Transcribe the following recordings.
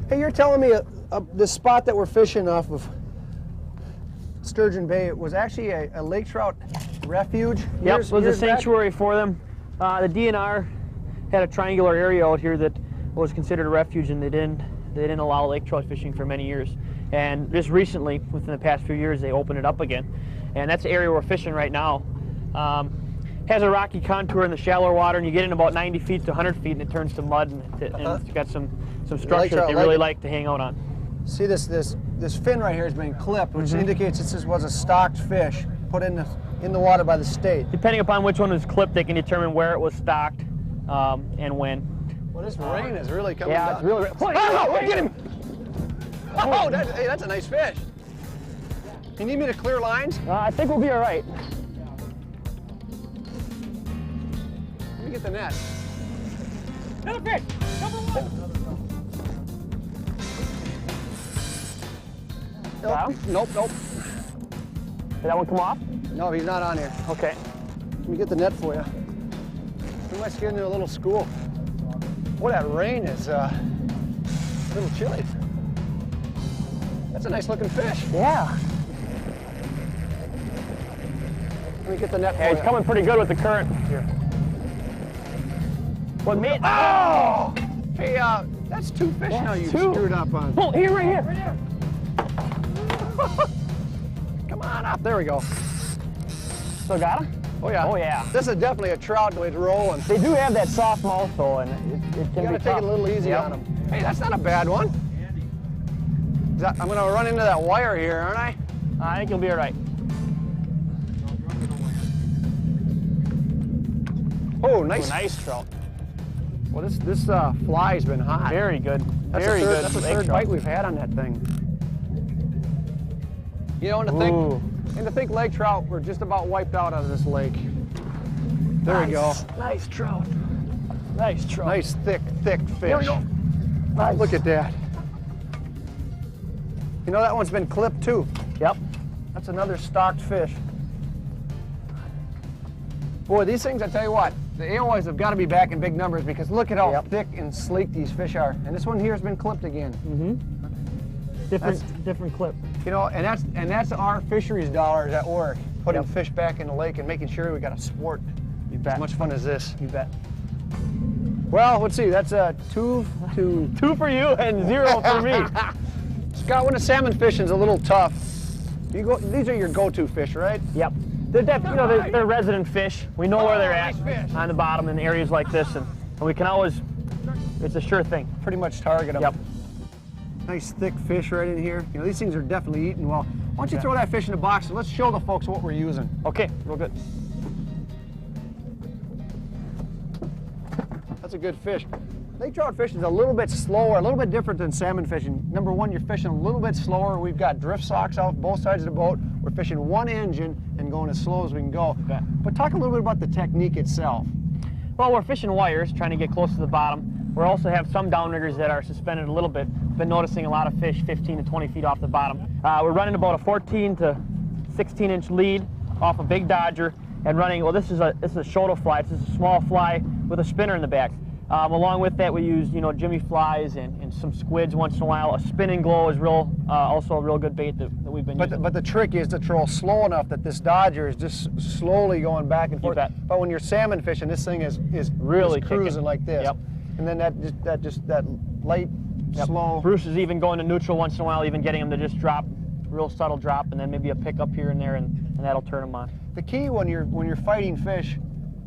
Hey, you're telling me the spot that we're fishing off of Sturgeon Bay was actually a lake trout refuge? Yep, it was a sanctuary for them. The DNR had a triangular area out here that was considered a refuge, and they didn't allow lake trout fishing for many years. And just recently, within the past few years, they opened it up again. And that's the area we're fishing right now. Has a rocky contour in the shallower water, and you get in about 90 feet to 100 feet, and it turns to mud, and it's got some structure that they really like to hang out on. See, this fin right here has been clipped, which indicates this was a stocked fish put in the water by the state. Depending upon which one was clipped, they can determine where it was stocked and when. Well, this rain is really coming down. Yeah, it's really. Oh, get him! Oh, hey, that's a nice fish. You need me to clear lines? I think we'll be all right. Let me get the net. Another fish! Number one! Nope. Did that one come off? No, he's not on here. Okay. Let me get the net for you. We might get into a little school. Boy, that rain is a little chilly. That's a nice looking fish. Yeah. Let me get the net for Yeah, you. he's coming pretty good with the current here. What made? Oh! Hey, that's two fish now you screwed up on. Oh, here, right here. Right there. Come on up. There we go. Still got him? Oh, yeah. Oh, yeah. This is definitely a trout the way it's rolling. They do have that soft mouth, though, and it can You gotta be take tough. it a little easy on them. Hey, that's not a bad one. I'm gonna run into that wire here, aren't I? I think you'll be all right. Oh, nice. Ooh, nice trout. Well, this fly's been hot. Very good. That's Very good. That's the lake third trout. bite we've had on that thing. You know, and to think lake trout were just about wiped out of this lake. There we go. Nice trout. Nice trout. Nice, thick fish. Here we go. Nice. Look at that. You know, that one's been clipped too. Yep. That's another stocked fish. Boy, these things, I tell you what, the alewives have got to be back in big numbers because look at how thick and sleek these fish are. And this one here has been clipped again. Different clip. You know, and that's our fisheries dollars at work, putting fish back in the lake and making sure we got a sport. You bet. As much fun as this. You bet. Well, let's see. That's 2 for you and 0 for me. Scott, when the salmon fishing's a little tough, these are your go-to fish, right? Yep. They're resident fish. We know where they're at nice fish. on the bottom in areas like this, and we can always. It's a sure thing. Pretty much target them. Yep. Nice thick fish right in here. You know, these things are definitely eating well. Why don't you throw that fish in a box and let's show the folks what we're using. Okay, real good. That's a good fish. Lake trout fishing is a little bit slower, a little bit different than salmon fishing. Number one, you're fishing a little bit slower. We've got drift socks out both sides of the boat. We're fishing one engine and going as slow as we can go. Okay. But talk a little bit about the technique itself. Well, we're fishing wires, trying to get close to the bottom. We also have some downriggers that are suspended a little bit. Been noticing a lot of fish 15 to 20 feet off the bottom. We're running about a 14 to 16-inch lead off a big Dodger and running. Well, this is a shoulder fly. This is a small fly with a spinner in the back. Along with that, we use Jimmy flies and some squids once in a while. A spinning glow is also a real good bait that we've been using. But the trick is to throw slow enough that this Dodger is just slowly going back and forth. But when you're salmon fishing, this thing is really cruising kicking. Like this. Yep. And then that light, slow. Bruce is even going to neutral once in a while, even getting him to just drop, real subtle drop, and then maybe a pick up here and there, and that'll turn them on. The key when you're fighting fish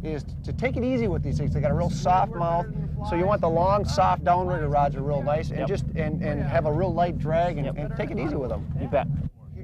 is to take it easy with these things. They got a real soft mouth, so you want the long, soft downrigger rods are real nice, and and have a real light drag, and take it easy with them. You bet.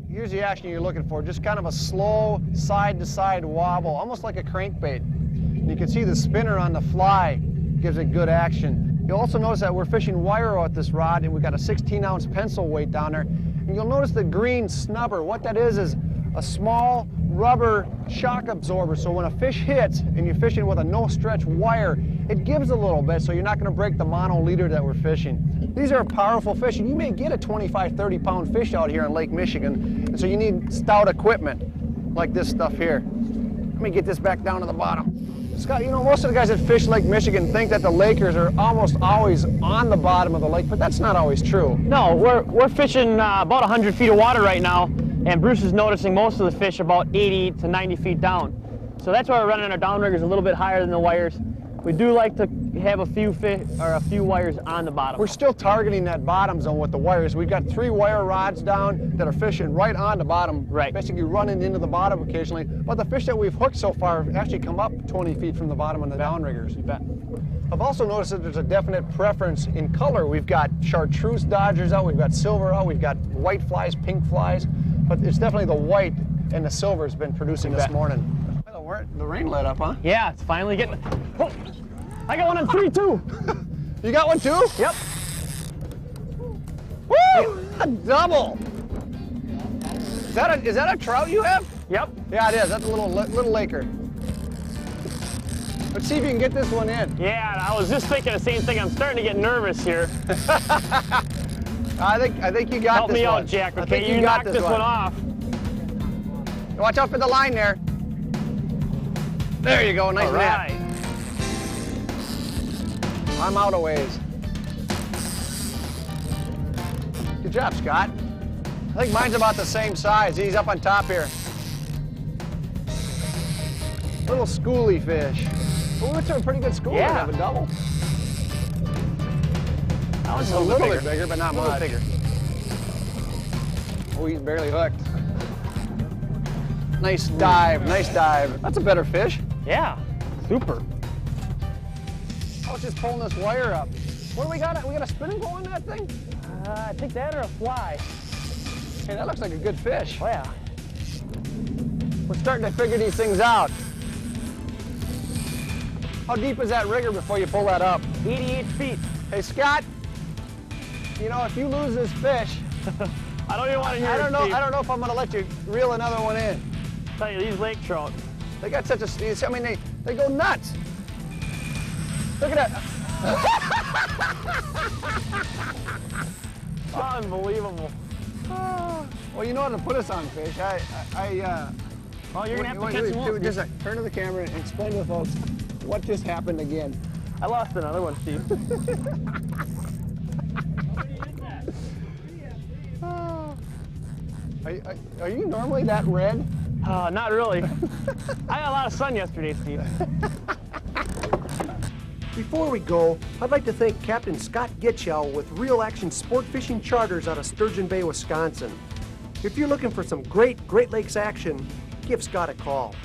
Here's the action you're looking for, just kind of a slow side-to-side wobble, almost like a crankbait. And you can see the spinner on the fly gives it good action. You'll also notice that we're fishing wire with this rod, and we've got a 16-ounce pencil weight down there. And you'll notice the green snubber. What that is a small rubber shock absorber, so when a fish hits and you're fishing with a no-stretch wire, it gives a little bit, so you're not going to break the mono leader that we're fishing. These are powerful fish, and you may get a 25, 30-pound fish out here in Lake Michigan, and so you need stout equipment like this stuff here. Let me get this back down to the bottom. Scott, you know, most of the guys that fish Lake Michigan think that the Lakers are almost always on the bottom of the lake, but that's not always true. No, we're fishing about 100 feet of water right now, and Bruce is noticing most of the fish about 80 to 90 feet down. So that's why we're running our downriggers a little bit higher than the wires. We do like to have a few fish or a few wires on the bottom. We're still targeting that bottom zone with the wires. We've got 3 wire rods down that are fishing right on the bottom, Right. basically running into the bottom occasionally. But the fish that we've hooked so far have actually come up 20 feet from the bottom on the downriggers. You bet. I've also noticed that there's a definite preference in color. We've got chartreuse dodgers out, we've got silver out, we've got white flies, pink flies, but it's definitely the white and the silver has been producing You this bet. morning. The rain let up, huh? Yeah, it's finally getting. Oh, I got one on 3 too. You got one too? Yep. Woo! A double! Is that a trout you have? Yep. Yeah, it is. That's a little Laker. Let's see if you can get this one in. Yeah, I was just thinking the same thing. I'm starting to get nervous here. I think you got Help this me one. out, Jack. I Okay, think you got knocked this one off. Watch out for the line there. There you go. Nice All net. right. I'm out of ways. Good job, Scott. I think mine's about the same size. He's up on top here. Little schooly fish. Oh, it's a pretty good school. Yeah. To have a double. That one's A little bit bigger, but not much. bigger. Oh, he's barely hooked. Nice dive, nice dive. That's a better fish. Yeah, super. I was just pulling this wire up. What do we got? We got a spinning pole on that thing? I think that or a fly. Hey, that looks like a good fish. Oh yeah. We're starting to figure these things out. How deep is that rigger before you pull that up? 88 feet. Hey, Scott, you know, if you lose this fish, I don't even want to hear I don't know. Steve. I don't know if I'm going to let you reel another one in. Tell you, these lake trout. They got such a, I mean, they go nuts. Look at that. Unbelievable. Well, you know how to put us on fish. Oh, you're gonna have to catch them all. Just turn to the camera and explain to the folks what just happened again. I lost another one, Steve. Are you normally that red? Not really. I got a lot of sun yesterday, Steve. Before we go, I'd like to thank Captain Scott Gutschow with Real Action Sport Fishing Charters out of Sturgeon Bay, Wisconsin. If you're looking for some great Great Lakes action, give Scott a call.